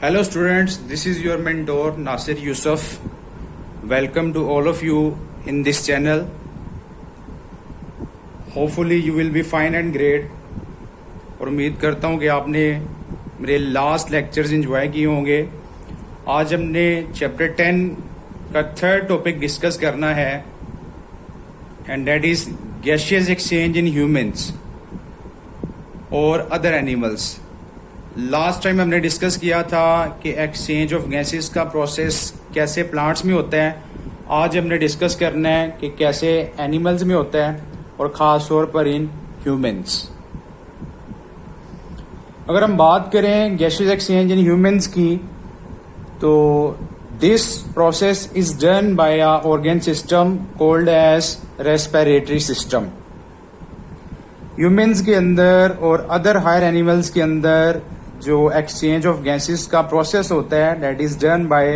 Hello students, this is your mentor Nasir Yusuf. Welcome to all of you in this channel. Hopefully you will be fine and great. और उम्मीद करता हूँ कि आपने मेरे last lectures enjoy किए होंगे। आज हमने चैप्टर 10 का थर्ड टॉपिक डिस्कस करना है and that is gaseous exchange in humans और अदर एनिमल्स। लास्ट टाइम हमने डिस्कस किया था कि एक्सचेंज ऑफ गैसेस का प्रोसेस कैसे प्लांट्स में होता है। आज हमने डिस्कस करना है कि कैसे एनिमल्स में होता है और ख़ास तौर पर इन ह्यूमंस। अगर हम बात करें गैसेस एक्सचेंज इन ह्यूमंस की, तो this process is done by a organ system called as respiratory system. Humans के अंदर और अदर हायर एनिमल्स के अंदर जो एक्सचेंज ऑफ गैसेस का प्रोसेस होता है that is done by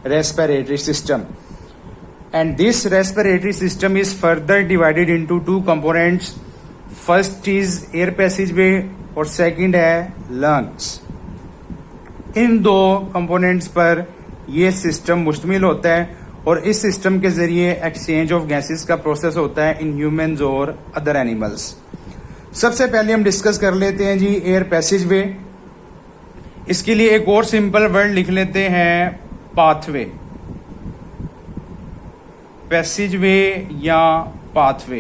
respiratory system and this respiratory system is further divided into two components. First is air passageway और सेकंड है लंग्स। इन दो कंपोनेंट्स पर यह सिस्टम मुश्तमिल होता है और इस सिस्टम के जरिए एक्सचेंज ऑफ गैसेस का प्रोसेस होता है इन ह्यूमंस और अदर एनिमल्स। सबसे पहले हम डिस्कस कर लेते हैं जी एयर पैसेजवे। इसके लिए एक और सिंपल वर्ड लिख लेते हैं पाथवे। पैसेजवे या पाथवे।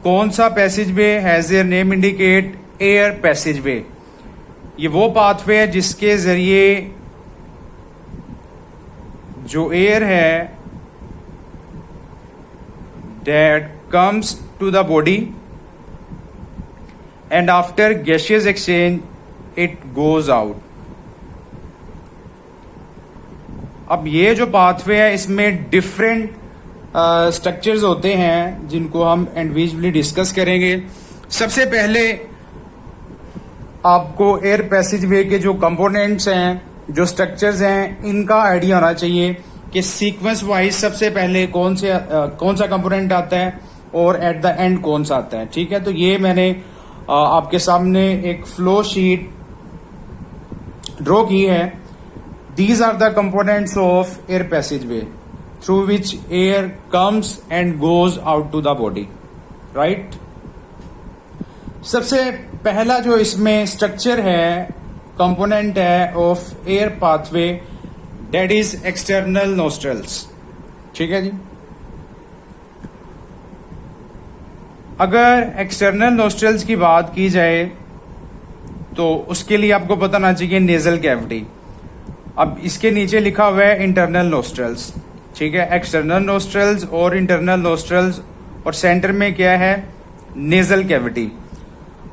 कौन सा passageway? Has their name indicate air passageway. ये वो पाथवे है जिसके जरिए जो एयर है that comes to the body and after gaseous exchange it goes out। अब ये जो पाथवे है इसमें डिफरेंट स्ट्रक्चर्स होते हैं जिनको हम इंडिविजुअली डिस्कस करेंगे। सबसे पहले आपको एयर पैसेजवे के जो कंपोनेंट्स हैं, जो स्ट्रक्चर्स हैं, इनका आइडिया होना चाहिए कि सीक्वेंस वाइज सबसे पहले कौन सा कंपोनेंट आता है और एट द एंड कौन सा आता है। ठीक है, तो ये मैंने आपके सामने एक फ्लो शीट ड्रॉ की है। These are the components of air passageway through which air comes and goes out to the body. Right, सबसे पहला जो इसमें स्ट्रक्चर है, कंपोनेंट है of air pathway, that is external nostrils. ठीक है जी। अगर एक्सटर्नल नोस्ट्रल्स की बात की जाए तो उसके लिए आपको पता होना चाहिए नेजल कैविटी। अब इसके नीचे लिखा हुआ है इंटरनल नोस्ट्रल्स। ठीक है, एक्सटर्नल नोस्ट्रल्स और इंटरनल नोस्ट्रल्स, और सेंटर में क्या है? Nasal cavity.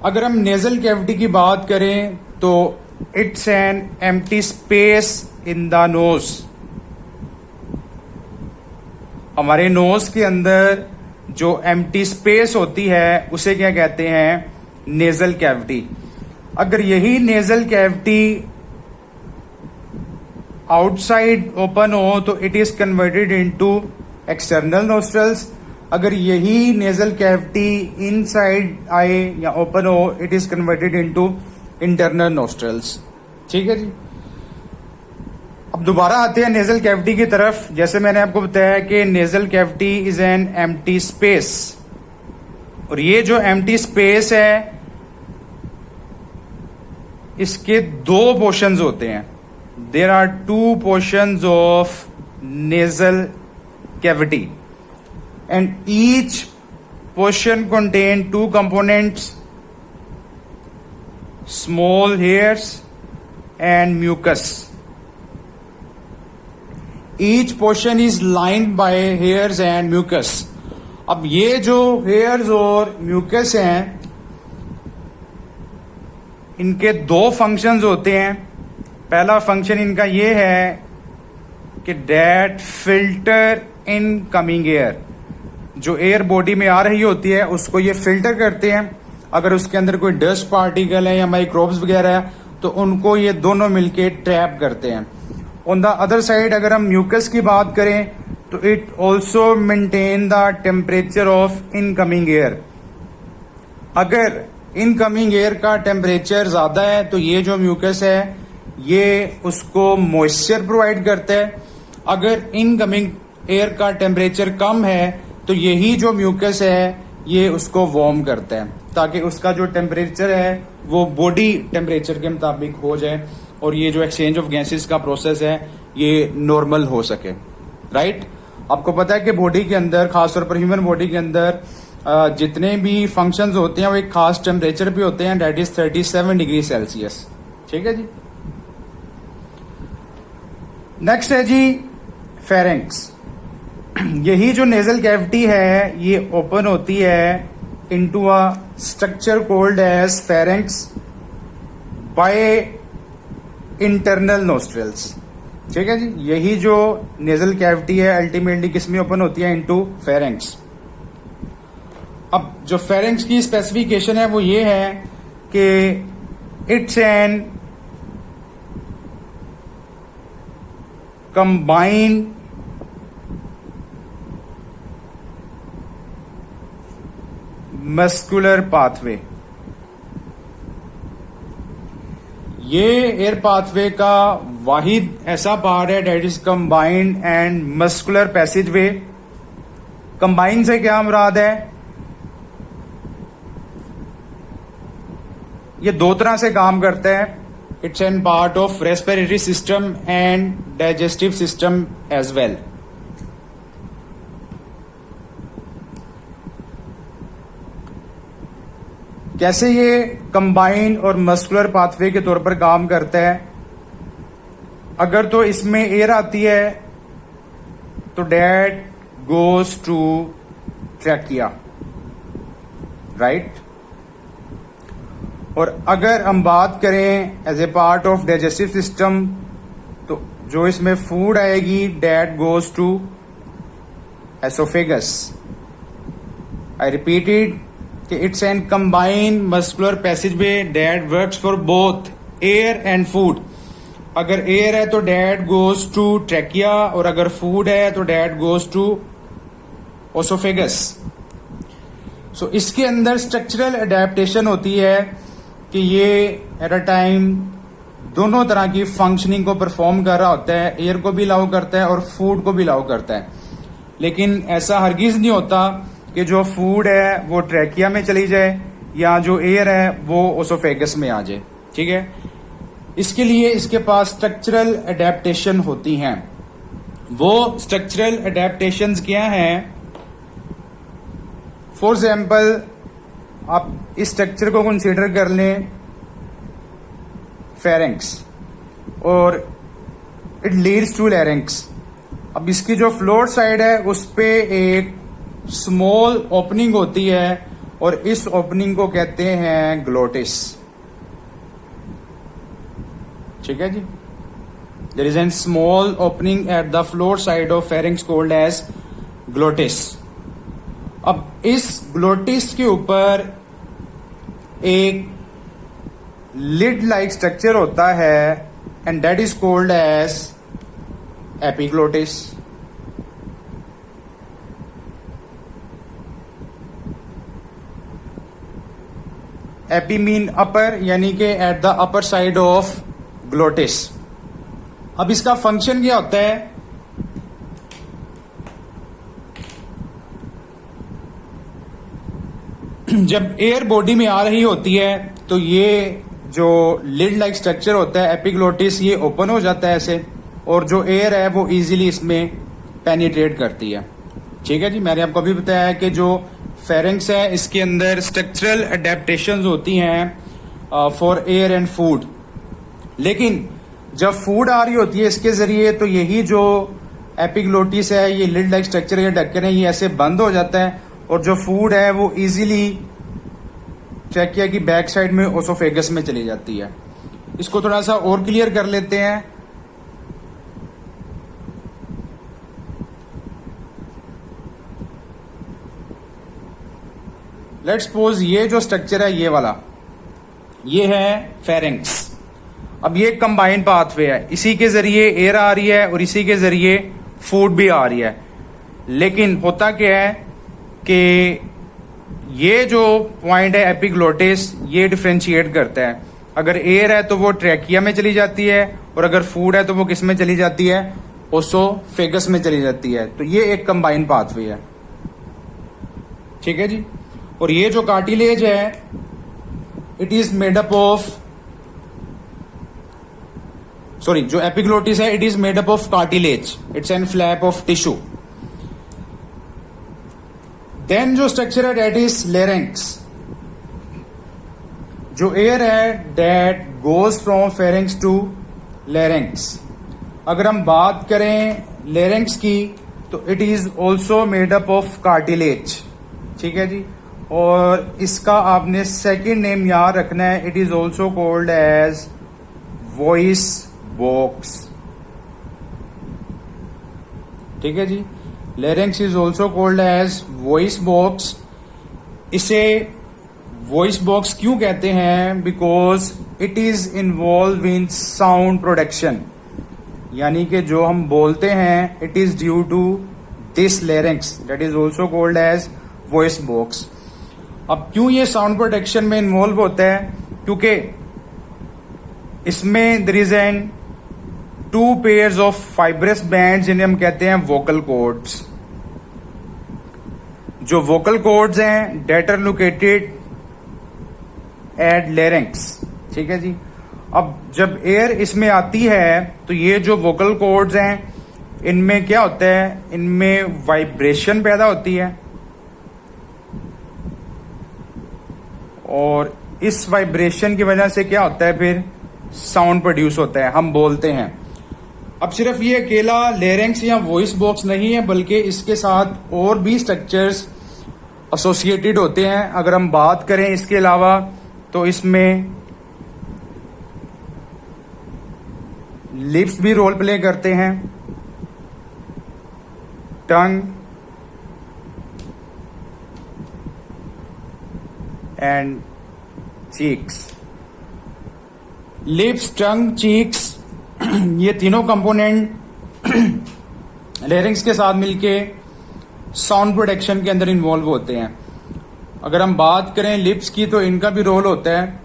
अगर हम नेजल कैविटी की बात करें तो it's an empty space in the nose. हमारे नोज के अंदर जो एम्प्टी स्पेस होती है उसे क्या कहते हैं? Nasal cavity. अगर यही नेजल कैविटी आउटसाइड ओपन हो तो it is converted into external nostrils. अगर यही नेजल कैविटी इनसाइड आए या ओपन हो, it is converted into internal nostrils. ठीक है जी। अब दोबारा आते हैं नेजल कैविटी की तरफ। जैसे मैंने आपको बताया कि nasal cavity is an empty space, और ये जो एम्प्टी स्पेस है इसके दो पोर्शंस होते हैं। There are two portions of nasal cavity and each portion contain two components, small hairs and mucus. Each portion is lined by hairs and mucus। अब ये जो hairs और mucus हैं इनके दो फंक्शंस होते हैं। पहला फंक्शन इनका ये है कि that filter incoming air. जो एयर बॉडी में आ रही होती है उसको ये फिल्टर करते हैं। अगर उसके अंदर कोई डस्ट पार्टिकल है या माइक्रोब्स वगैरह है तो उनको ये दोनों मिलके ट्रैप करते हैं। ऑन द अदर साइड अगर हम म्यूकस की बात करें तो it also maintain the temperature of incoming air. अगर इनकमिंग एयर का टेम्परेचर ज्यादा है तो ये जो म्यूकस है ये उसको मॉइस्चर प्रोवाइड करता है। अगर इनकमिंग एयर का टेम्परेचर कम है तो यही जो म्यूकस है ये उसको वार्म करता है ताकि उसका जो टेम्परेचर है वो बॉडी टेम्परेचर के मुताबिक हो जाए और ये जो एक्सचेंज ऑफ गैसेस का प्रोसेस है ये नॉर्मल हो सके। राइट, आपको पता है कि बॉडी के अंदर, खासतौर पर ह्यूमन बॉडी के अंदर जितने भी फंक्शंस होते हैं वो एक खास टेम्परेचर पे होते हैं, दैट इज 37 डिग्री सेल्सियस। ठीक है जी। नेक्स्ट है जी फेरेंक्स। यही जो नेजल कैविटी है ये ओपन होती है into a structure called as pharynx by internal nostrils. ठीक है जी, यही जो नेजल कैविटी है अल्टीमेटली किसमें ओपन होती है? Into pharynx. अब जो फेरेंक्स की स्पेसिफिकेशन है वो ये है कि it's an combined muscular pathway. ये एयर पाथवे का वाहिद ऐसा पार्ट है that is combined and muscular passageway. Combine से क्या मुराद है? ये दो तरह से काम करता है। It's an part of respiratory system and digestive system as well. कैसे ये कंबाइन और मस्कुलर पाथवे के तौर पर काम करता है? अगर तो इसमें एयर आती है तो that goes to trachea, right. और अगर हम बात करें as a part of digestive system तो जो इसमें फूड आएगी that goes to oesophagus. I repeated कि it's an combined muscular passageway that works for both air and food. अगर एयर है तो डेट गोज टू ट्रैकिया और अगर फूड है तो डेट गोज टू ओसोफेगस। सो इसके अंदर स्ट्रक्चरल अडेप्टेशन होती है कि ये एट अ टाइम दोनों तरह की फंक्शनिंग को परफॉर्म कर रहा होता है, एयर को भी अलाउ करता है और फूड को भी अलाउ करता है। लेकिन ऐसा हरगिज नहीं होता कि जो फूड है वो ट्रैकिया में चली जाए या जो एयर है वो ओसोफेगस में आ जाए। ठीक है, इसके लिए इसके पास स्ट्रक्चरल अडेप्टेशन होती हैं। वो स्ट्रक्चरल अडेप्टेशंस क्या हैं? फॉर एग्जाम्पल आप इस स्ट्रक्चर को कंसीडर कर लें फेरेंक्स और इट लीड्स टू लैरिंक्स। अब इसकी जो फ्लोर साइड है उस पे एक स्मॉल ओपनिंग होती है और इस ओपनिंग को कहते हैं ग्लोटिस। ठीक है जी, there is an small opening at the floor side of pharynx called as glottis. अब इस ग्लोटिस के ऊपर एक लिड लाइक स्ट्रक्चर होता है and that is called as epiglottis. Epi mean upper, यानी कि at the upper side of glottis. अब इसका फंक्शन क्या होता है? जब एयर बॉडी में आ रही होती है तो ये जो लिड लाइक स्ट्रक्चर होता है एपिग्लोटिस ये ओपन हो जाता है ऐसे, और जो एयर है वो इजीली इसमें पेनिट्रेट करती है। ठीक है जी, मैंने आपको अभी बताया कि जो फेरिंक्स है इसके अंदर स्ट्रक्चरल अडेप्टेशंस होती हैं फॉर एयर एंड फूड। लेकिन जब फूड आ रही होती है इसके जरिए तो यही जो एपिग्लोटिस है, ये लिड लाइक स्ट्रक्चर, ये ढक्कन है, ये ऐसे बंद हो जाता है और जो फूड है वो इजीली ट्रैकिया की बैक साइड में ओसोफेगस में चली जाती है। इसको थोड़ा सा और क्लियर कर लेते हैं। लेट्स सपोज ये जो स्ट्रक्चर है ये वाला, ये है फेरिंक्स। अब ये कंबाइंड पाथवे है, इसी के जरिए एयर आ रही है और इसी के जरिए फूड भी आ रही है। लेकिन होता क्या है कि ये जो पॉइंट है एपिग्लोटिस, ये डिफ्रेंशिएट करता है। अगर एयर है तो वो ट्रैकिया में चली जाती है, और अगर फूड है तो वो किस में चली जाती है, ओसोफेगस में चली जाती है। तो ये एक कंबाइन पाथवे है, ठीक है जी। और ये जो कार्टिलेज है, it is made up of, sorry, जो एपिग्लोटिस है it is made up of cartilage, it's an flap of tissue. Then जो स्ट्रक्चर है डेट इज लेरेंक्स। जो एयर है that goes from pharynx to larynx. अगर हम बात करें लेरेंक्स की तो it is also made up of cartilage, ठीक है जी। और इसका आपने सेकेंड नेम याद रखना है, it is also called as voice box, ठीक है जी। Larynx is also called as voice box. इसे वॉइस बॉक्स क्यों कहते हैं? Because it is involve in sound production, यानी कि जो हम बोलते हैं it is due to this larynx that is also called as voice box. अब क्यों ये साउंड प्रोडक्शन में इन्वॉल्व होता है? क्योंकि इसमें there is an 2 pairs of fibrous band जिन्हें हम कहते हैं वोकल कॉर्ड्स। जो वोकल कॉर्ड्स हैं that are located at larynx, ठीक है जी। अब जब एयर इसमें आती है तो ये जो वोकल कॉर्ड्स हैं इनमें क्या होता है, इनमें वाइब्रेशन पैदा होती है, और इस वाइब्रेशन की वजह से क्या होता है, फिर साउंड प्रोड्यूस होता है, हम बोलते हैं। अब सिर्फ ये अकेला लेरेंक्स या वॉइस बॉक्स नहीं है, बल्कि इसके साथ और भी स्ट्रक्चर्स एसोसिएटेड होते हैं। अगर हम बात करें इसके अलावा तो इसमें लिप्स भी रोल प्ले करते हैं, tongue and cheeks. Lips, tongue, cheeks ये तीनों कंपोनेंट लेरिंग्स के साथ मिलके साउंड प्रोडक्शन के अंदर इन्वॉल्व होते हैं। अगर हम बात करें लिप्स की तो इनका भी रोल होता है।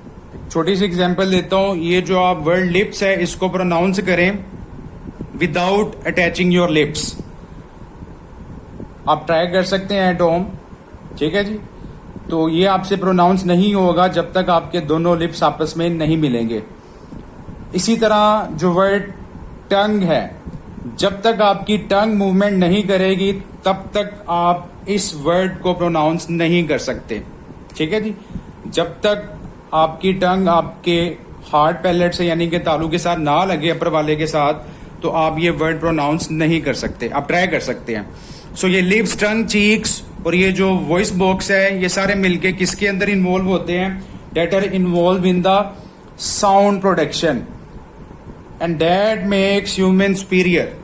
छोटी सी एग्जांपल देता हूं, ये जो आप वर्ड लिप्स है इसको प्रोनाउंस करें विदाउट अटैचिंग योर लिप्स। आप ट्राई कर सकते हैं एट होम, ठीक है जी। तो ये आपसे प्रोनाउंस नहीं होगा जब तक आपके दोनों लिप्स आपस में नहीं मिलेंगे। इसी तरह जो वर्ड टंग है, जब तक आपकी टंग मूवमेंट नहीं करेगी तब तक आप इस वर्ड को प्रोनाउंस नहीं कर सकते, ठीक है जी। जब तक आपकी टंग आपके हार्ड पैलेट से यानी कि तालू के साथ ना लगे, अपर वाले के साथ, तो आप ये वर्ड प्रोनाउंस नहीं कर सकते। आप ट्राई कर सकते हैं। सो ये लिप्स, टंग, चीक्स और ये जो वॉइस बॉक्स है, ये सारे मिलके किसके अंदर इन्वॉल्व होते हैं? That are involve in the sound production and that makes human superior,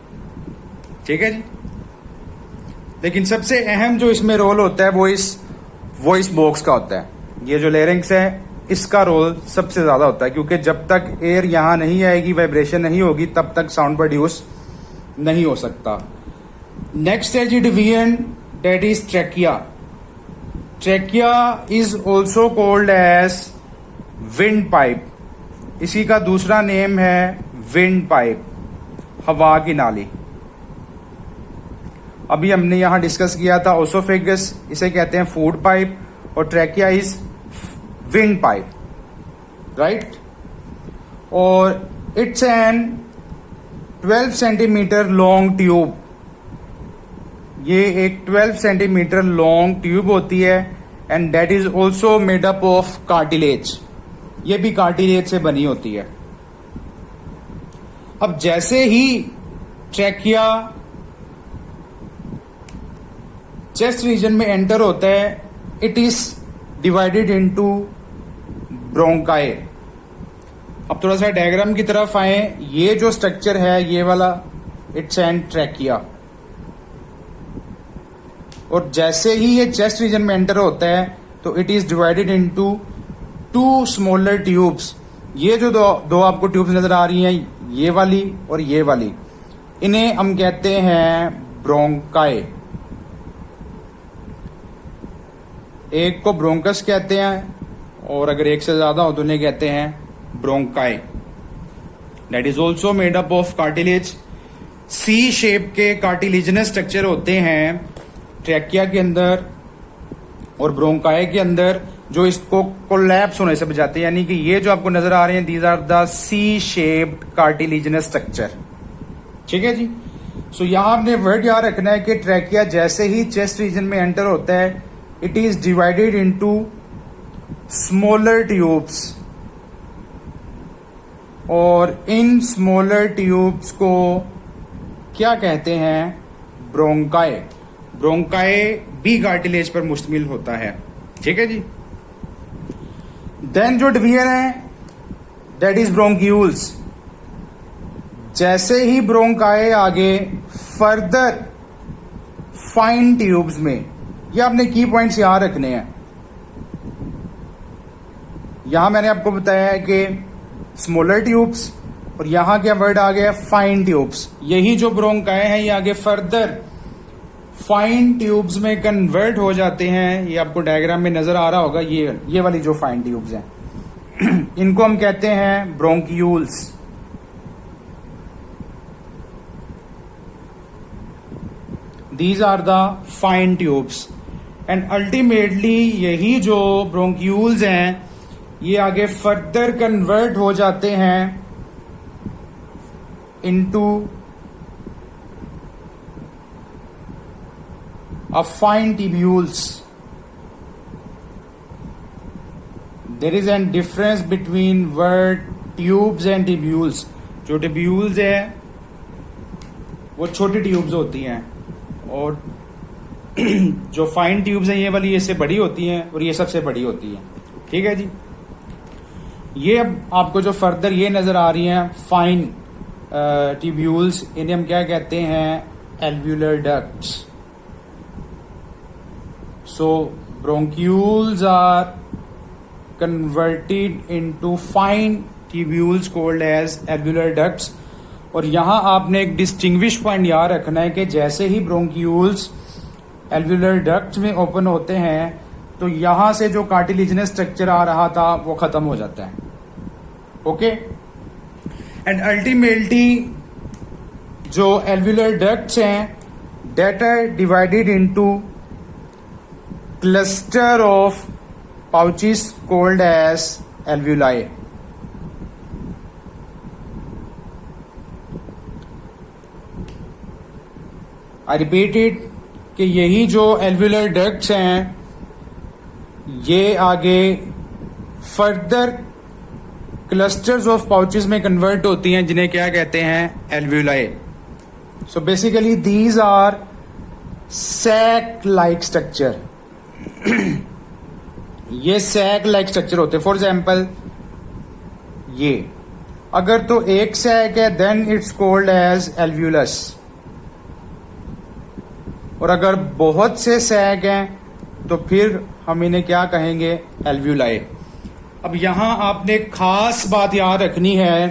ठीक है जी। लेकिन सबसे अहम जो इसमें रोल होता है वो इस वॉइस बॉक्स का होता है। ये जो लेरिंग्स है इसका रोल सबसे ज्यादा होता है, क्योंकि जब तक एयर यहां नहीं आएगी, वाइब्रेशन नहीं होगी, तब तक साउंड प्रोड्यूस नहीं हो सकता। नेक्स्ट है जी division, that is trachea. Trachea is also called as wind pipe. इसी का दूसरा नेम है विंड पाइप, हवा की नाली। अभी हमने यहां डिस्कस किया था ओसोफेगस, इसे कहते हैं फूड पाइप, और trachea is wind pipe, right. और it's an 12 centimetre long tube. ये एक 12 सेंटीमीटर लॉन्ग ट्यूब होती है and that is also made up of cartilage. ये भी कार्टिलेज से बनी होती है। अब जैसे ही ट्रैकिया चेस्ट रीजन में एंटर होता है, it is divided into bronchi. अब थोड़ा सा डायग्राम की तरफ आए। ये जो स्ट्रक्चर है ये वाला, इट्स एन ट्रैकिया। और जैसे ही ये चेस्ट रीजन में एंटर होता है तो it is divided into 2 smaller tubes. ये जो दो आपको ट्यूब्स नजर आ रही हैं, ये वाली और ये वाली, इन्हें हम कहते हैं ब्रोंकाई। एक को ब्रोंकस कहते हैं और अगर एक से ज्यादा हो तो उन्हें कहते हैं bronchi. That is also made up of cartilage. C shape के कार्टिलेजिनस स्ट्रक्चर होते हैं ट्रैकिया के अंदर और ब्रोंकाई के अंदर, जो इसको कोलैप्स होने से बचाते हैं। यानी कि ये जो आपको नजर आ रहे हैं, these are the C shaped cartilaginous structure. ठीक है जी। सो यहां आपने वर्ड याद रखना है कि ट्रैकिया जैसे ही चेस्ट रीजन में एंटर होता है, it is divided into smaller tubes, और इन स्मॉलर ट्यूब्स को क्या कहते हैं? ब्रोंकाई। ब्रोंकाई भी कार्टिलेज पर मुश्तमिल होता है। ठीक है जी। देन जो डिवीजन है दैट इज ब्रोंक्यूल्स। जैसे ही ब्रोंकाई आगे फर्दर फाइन ट्यूब्स में, ये आपने की पॉइंट्स याद रखने हैं। यहां मैंने आपको बताया है कि स्मॉलर ट्यूब्स, और यहां क्या वर्ड आ गया? Fine tubes. यही जो ब्रोंकाई है ये आगे फर्दर फाइन ट्यूब्स में कन्वर्ट हो जाते हैं। ये आपको डायग्राम में नजर आ रहा होगा, ये वाली जो फाइन ट्यूब्स हैं इनको हम कहते हैं bronchioles. These are the fine tubes and ultimately यही जो bronchioles हैं ये आगे फर्दर कन्वर्ट हो जाते हैं into a fine tubules. There is a difference between word tubes and tubules. जो tubules है वो छोटी ट्यूब्स होती हैं और जो फाइन ट्यूब्स हैं ये वाली इससे बड़ी होती हैं और ये सबसे बड़ी होती हैं। ठीक है जी। ये अब आपको जो फर्दर ये नजर आ रही हैं फाइन ट्यूब्यूल्स, इन्हें हम क्या कहते हैं? Alveolar ducts. So bronchioles are converted into fine tubules called as alveolar ducts. और यहां आपने एक डिस्टिंग्विश पॉइंट याद रखना है कि जैसे ही ब्रोंक्यूल्स एल्व्यूलर डक्ट में ओपन होते हैं तो यहां से जो कार्टिलेजिनस स्ट्रक्चर आ रहा था वो खत्म हो जाता है। ओके। एंड अल्टीमेटली जो एल्व्यूलर डक्ट्स हैं that are divided into cluster of pouches called as alveoli. I repeated कि यही जो एल्व्यूलर डक्ट्स हैं ये आगे फर्दर क्लस्टर्स ऑफ पाउचेस में कन्वर्ट होती हैं जिन्हें क्या कहते हैं? Alveoli. So basically these are sac like structure. ये सैक लाइक स्ट्रक्चर होते हैं। फॉर एग्जाम्पल ये अगर तो एक सैक है then it's called as alveolus, और अगर बहुत से सैक हैं तो फिर हम इन्हें क्या कहेंगे? एल्व्यूलाई। अब यहां आपने एक खास बात याद रखनी है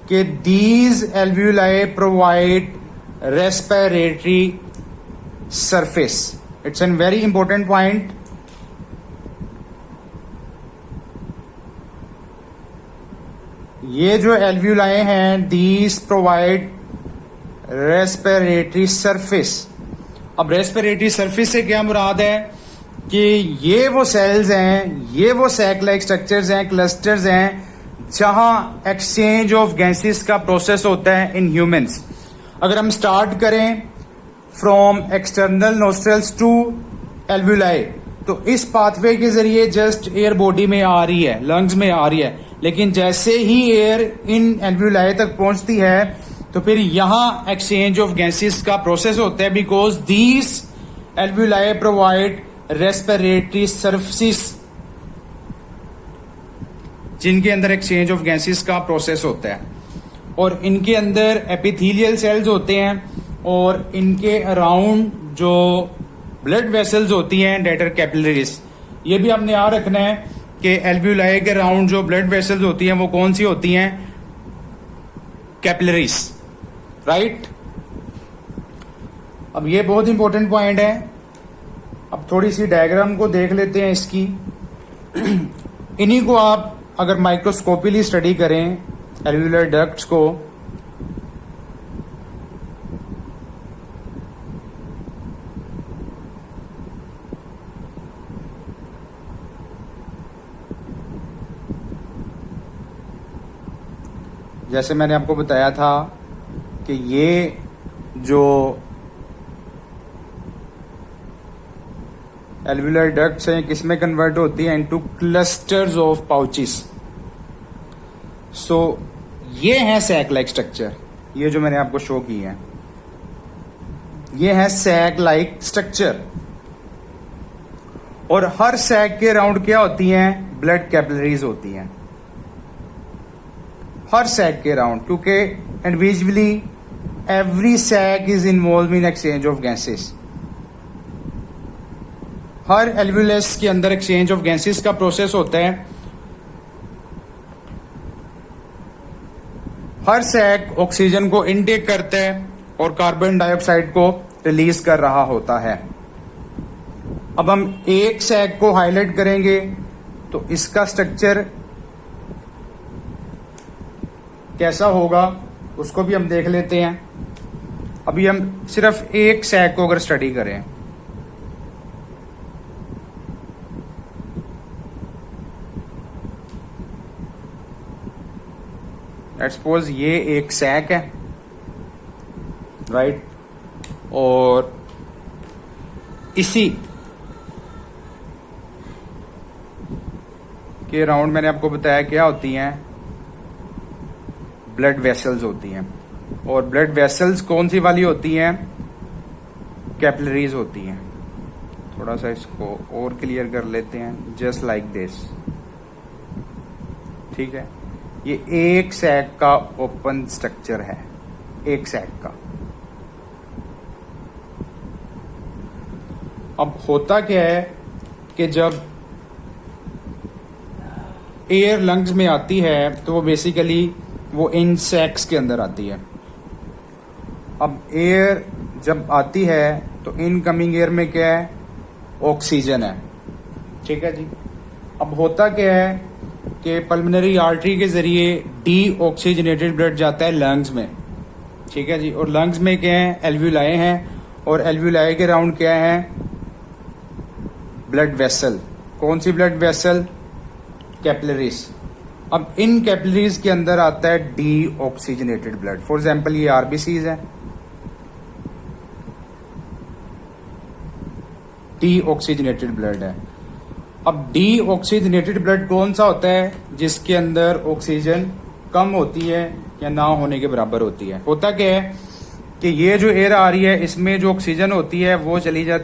कि these alveoli provide respiratory surface. It's an very important point. ये जो एल्व्यूलाई हैं दीज प्रोवाइड रेस्पिरेटरी सरफेस। अब रेस्पिरेटरी सरफेस से क्या मुराद है कि ये वो सेल्स हैं, ये वो सैक लाइक स्ट्रक्चर्स हैं, क्लस्टर्स हैं जहां एक्सचेंज ऑफ गैसेस का प्रोसेस होता है इन ह्यूमंस। अगर हम स्टार्ट करें from external nostrils to alveoli तो इस पाथवे के जरिए जस्ट एयर बॉडी में आ रही है, लंग्स में आ रही है, लेकिन जैसे ही एयर इन एल्व्यूलाई तक पहुंचती है तो फिर यहां एक्सचेंज ऑफ गैसेस का प्रोसेस होता है because these alveoli provide respiratory surfaces जिनके अंदर एक्सचेंज ऑफ गैसेस का प्रोसेस होता है, और इनके अंदर एपिथेलियल सेल्स होते हैं और इनके अराउंड जो ब्लड वेसल्स होती हैं दैट आर कैपिलरीज। ये भी आपने याद रखना है कि एल्व्यूलाई के अराउंड जो ब्लड वेसल्स होती हैं वो कौन सी होती हैं? Capillaries, right. अब ये बहुत इंपॉर्टेंट पॉइंट है अब थोड़ी सी डायग्राम को देख लेते हैं इसकी। इन्हीं को आप अगर माइक्रोस्कोपिकली स्टडी करें एल्वुलर डक्ट्स को, जैसे मैंने आपको बताया था कि ये जो एल्वुलर डक्ट्स हैं किसमें कन्वर्ट होती है, इनटू क्लस्टर्स ऑफ पाउचेस। सो ये है सैक लाइक स्ट्रक्चर, ये जो मैंने आपको शो की है ये है सैक लाइक स्ट्रक्चर। और हर सैक के अराउंड क्या होती हैं, ब्लड कैपिलरीज होती हैं हर सैक के अराउंड, क्योंकि individually every sac is involve in exchange of gases. हर एल्वुलस के अंदर एक्सचेंज ऑफ गैसेस का प्रोसेस होता है। हर सैक ऑक्सीजन को इनटेक करता है और कार्बन डाइऑक्साइड को रिलीज कर रहा होता है। अब हम एक सैक को हाईलाइट करेंगे तो इसका स्ट्रक्चर कैसा होगा उसको भी हम देख लेते हैं। अभी हम सिर्फ एक सैक को अगर स्टडी करें, लेट्स सपोज ये एक सैक है, राइट, और इसी के अराउंड मैंने आपको बताया क्या होती हैं, ब्लड वेसल्स होती हैं। और ब्लड वेसल्स कौन सी वाली होती हैं, कैपिलरीज होती हैं। थोड़ा सा इसको और क्लियर कर लेते हैं, जस्ट लाइक दिस, ठीक है। ये एक सैक का ओपन स्ट्रक्चर है, एक सैक का। अब होता क्या है कि जब एयर लंग्स में आती है तो वो बेसिकली वो इन सैक्स के अंदर आती है। अब एयर जब आती है तो इनकमिंग एयर में क्या है, ऑक्सीजन है, ठीक है जी। अब होता क्या है कि पल्मोनरी आर्टरी के जरिए डीऑक्सीजनेटेड ब्लड जाता है लंग्स में, ठीक है जी। और लंग्स में क्या है, एल्वुलाई हैं, और एल्वुलाई के राउंड क्या है, ब्लड वेसल। कौन सी ब्लड वेसल, कैपिलरीज। अब इन कैपिलरीज के अंदर आता है डीऑक्सीजनेटेड ब्लड। फॉर एग्जांपल ये आरबीसीज है, डीऑक्सीजनेटेड ब्लड है। अब डीऑक्सीजनेटेड ब्लड कौन सा होता है, जिसके अंदर ऑक्सीजन कम होती है या ना होने के बराबर होती है। होता क्या है कि ये जो एयर आ रही है इसमें जो ऑक्सीजन होती है वो चली जाती है